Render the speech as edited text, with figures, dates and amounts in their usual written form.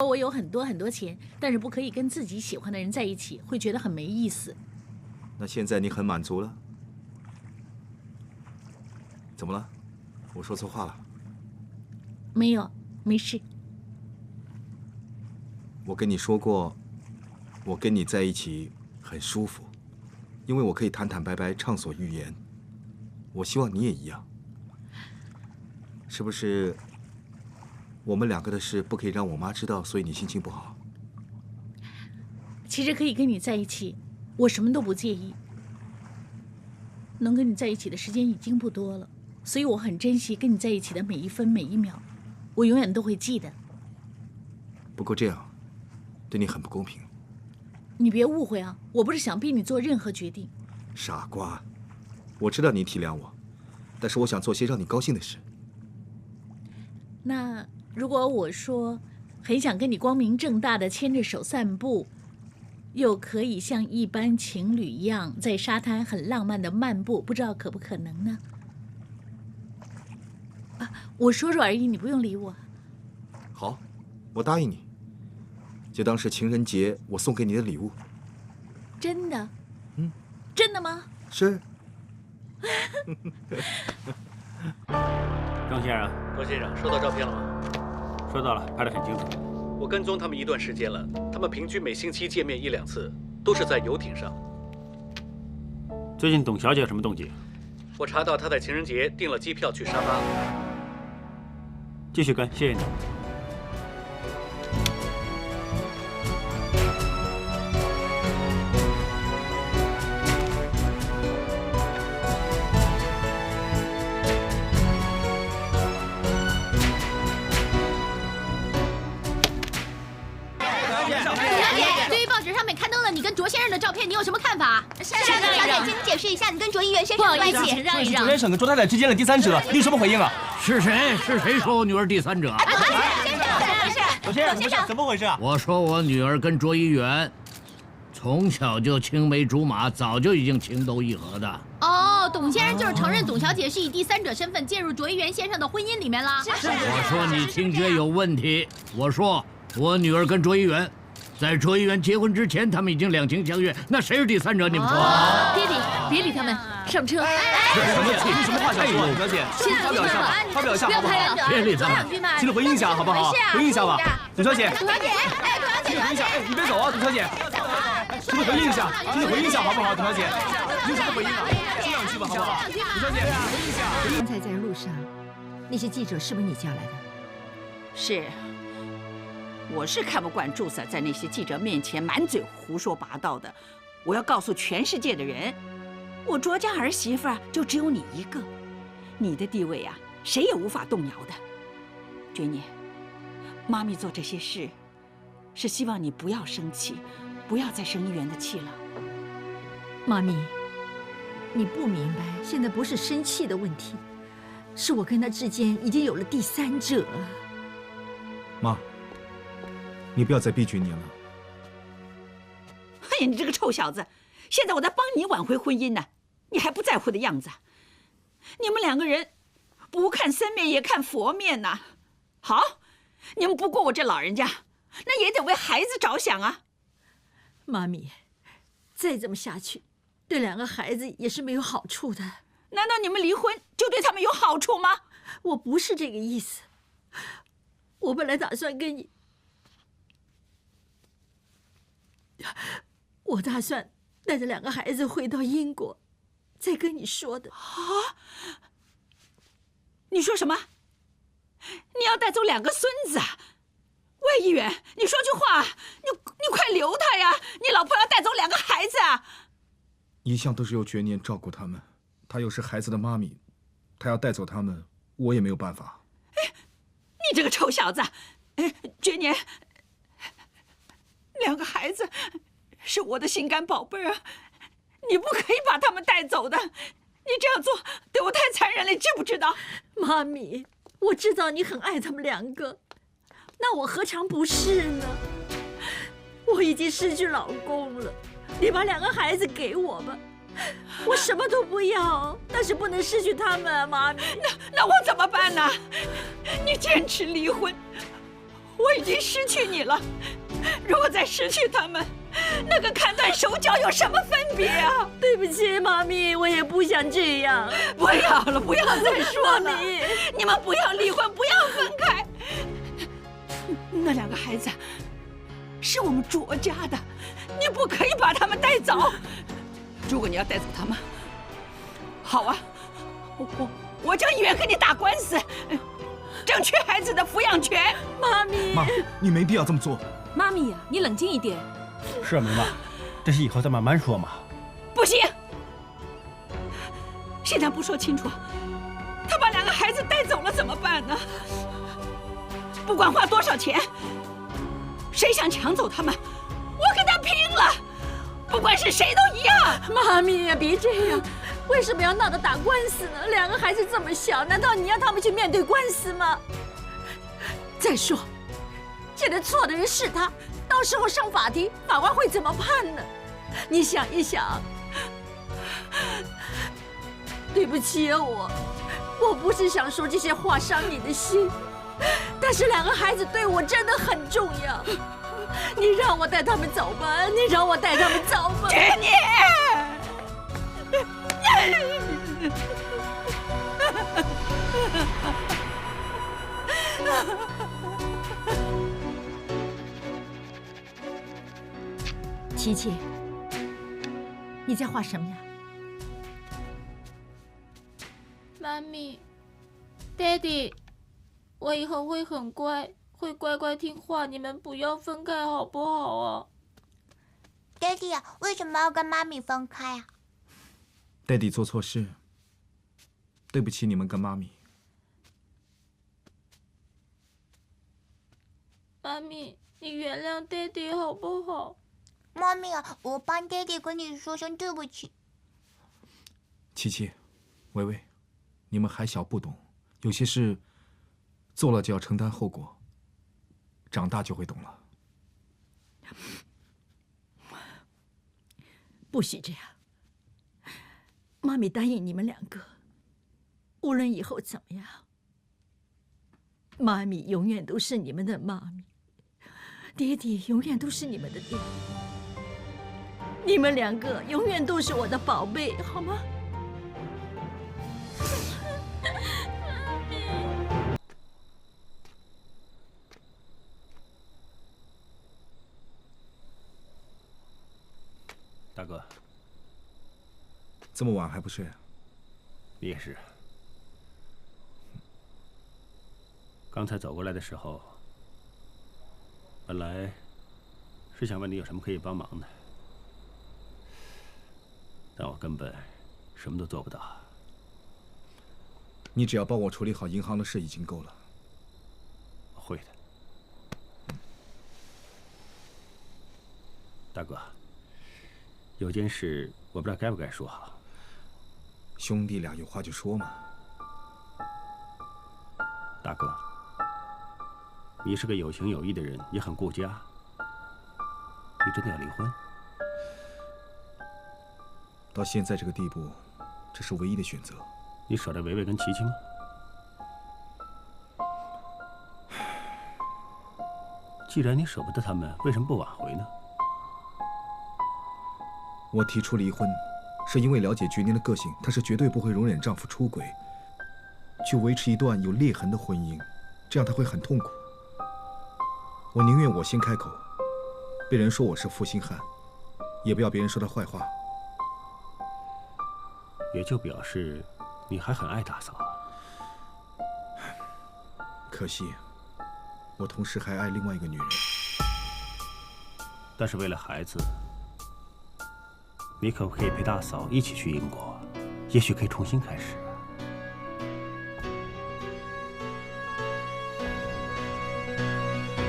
我有很多钱，但是不可以跟自己喜欢的人在一起，会觉得很没意思。那现在你很满足了？怎么了？我说错话了？没有，没事。我跟你说过，我跟你在一起很舒服，因为我可以坦坦白白畅所欲言。我希望你也一样。是不是？我们两个的事不可以让我妈知道，所以你心情不好。其实可以跟你在一起，我什么都不介意。能跟你在一起的时间已经不多了，所以我很珍惜跟你在一起的每一分每一秒，我永远都会记得。不过这样，对你很不公平。你别误会啊，我不是想逼你做任何决定。傻瓜，我知道你体谅我，但是我想做些让你高兴的事。那如果我说很想跟你光明正大的牵着手散步，又可以像一般情侣一样在沙滩很浪漫的漫步，不知道可不可能呢？啊，我说说而已，你不用理我。好，我答应你，就当是情人节我送给你的礼物。真的？嗯，真的吗？是。张先生，周先生，收到照片了吗？收到了，拍得很清楚。我跟踪他们一段时间了，他们平均每星期见面1-2次，都是在游艇上。最近董小姐有什么动静？我查到她在情人节订了机票去沙巴。继续跟，谢谢你。照片你有什么看法？小姐，请你解释一下你跟卓一元先生的关系。让一让。卓先生跟卓太太之间的第三者，你有什么回应啊？是谁？是谁说我女儿第三者？先生，怎么回事啊？我说我女儿跟卓一元从小就青梅竹马，早就已经情投意合的。哦，董先生就是承认董小姐是以第三者身份介入卓一元先生的婚姻里面了。我说你听觉有问题。我说我女儿跟卓一元。在卓一元结婚之前，他们已经两情相悦，那谁是第三者？你们说？爹地，别理他们，上车。什么话想说？小姐，发表一下吧，发表一下。不要拍了，别理他们，请你回应一下好不好？回应一下吧，董小姐。董小姐，请你回应一下，你别走啊，董小姐。请你回应一下，请你回应一下好不好，董小姐？你有什么回应啊？说两句吧，好不好？董小姐，回应一下。刚才在路上，那些记者是不是你叫来的？是。我是看不惯祝嫂在那些记者面前满嘴胡说八道的，我要告诉全世界的人，我卓家儿媳妇就只有你一个，你的地位啊，谁也无法动摇的。娟妮，妈咪做这些事，是希望你不要生气，不要再生一元的气了。妈咪，你不明白，现在不是生气的问题，是我跟他之间已经有了第三者。妈。你不要再逼决你了。哎呀，你这个臭小子！现在我在帮你挽回婚姻呢，你还不在乎的样子。你们两个人不看僧面也看佛面呐。好，你们不过我这老人家，那也得为孩子着想啊。妈咪，再这么下去，对两个孩子也是没有好处的。难道你们离婚就对他们有好处吗？我不是这个意思。我本来打算跟你。我打算带着两个孩子回到英国，再跟你说的。啊？你说什么？你要带走2个孙子啊？魏议员，你说句话，你快留他呀！你老婆要带走2个孩子啊！一向都是由觉念照顾他们，她又是孩子的妈咪，她要带走他们，我也没有办法。哎，你这个臭小子！哎，觉念。2个孩子是我的心肝宝贝儿啊，你不可以把他们带走的。你这样做对我太残忍了，你知不知道？妈咪，我知道你很爱他们2个，那我何尝不是呢？我已经失去老公了，你把2个孩子给我吧，我什么都不要，但是不能失去他们啊，妈咪。那我怎么办呢？你坚持离婚，我已经失去你了。如果再失去他们，那跟砍断手脚有什么分别啊？对不起，妈咪，我也不想这样。不要了，不要再说了。你们不要离婚，不要分开。那2个孩子是我们卓家的，你不可以把他们带走。如果你要带走他们，好啊，我叫议员跟你打官司，争取孩子的抚养权。妈咪，妈，你没必要这么做。妈咪呀，你冷静一点。是啊，梅妈，这事以后再慢慢说嘛。不行，现在不说清楚，他把2个孩子带走了怎么办呢？不管花多少钱，谁想抢走他们，我跟他拼了！不管是谁都一样。妈咪呀，别这样，为什么要闹着打官司呢？2个孩子这么小，难道你让他们去面对官司吗？再说，现在错的人是他，到时候上法庭，法官会怎么判呢？你想一想。对不起啊，我不是想说这些话伤你的心，但是2个孩子对我真的很重要。你让我带他们走吧，你让我带他们走吧。去你！琪琪，你在画什么呀？妈咪，爹地，我以后会很乖，会乖乖听话，你们不要分开好不好啊？爹地啊，为什么要跟妈咪分开啊？爹地做错事，对不起你们跟妈咪。妈咪，你原谅爹地好不好？妈咪啊，我帮爹地跟你说声对不起。琪琪，维维，你们还小不懂，有些事做了就要承担后果，长大就会懂了。不许这样，妈咪答应你们2个，无论以后怎么样，妈咪永远都是你们的妈咪，爹地永远都是你们的爹，你们2个永远都是我的宝贝，好吗？大哥，这么晚还不睡啊？你也是。刚才走过来的时候，本来是想问你有什么可以帮忙的，但我根本什么都做不到。你只要帮我处理好银行的事已经够了。我会的。大哥，有件事我不知道该不该说好。兄弟俩有话就说嘛。大哥，你是个有情有义的人，也很顾家。你真的要离婚？到现在这个地步，这是唯一的选择。你舍得维维跟琪琪吗？既然你舍不得他们，为什么不挽回呢？我提出离婚，是因为了解菊宁的个性，她是绝对不会容忍丈夫出轨，去维持一段有裂痕的婚姻，这样她会很痛苦。我宁愿我先开口，被人说我是负心汉，也不要别人说她坏话。也就表示你还很爱大嫂。可惜，我同时还爱另外一个女人。但是为了孩子，你可不可以陪大嫂一起去英国？也许可以重新开始。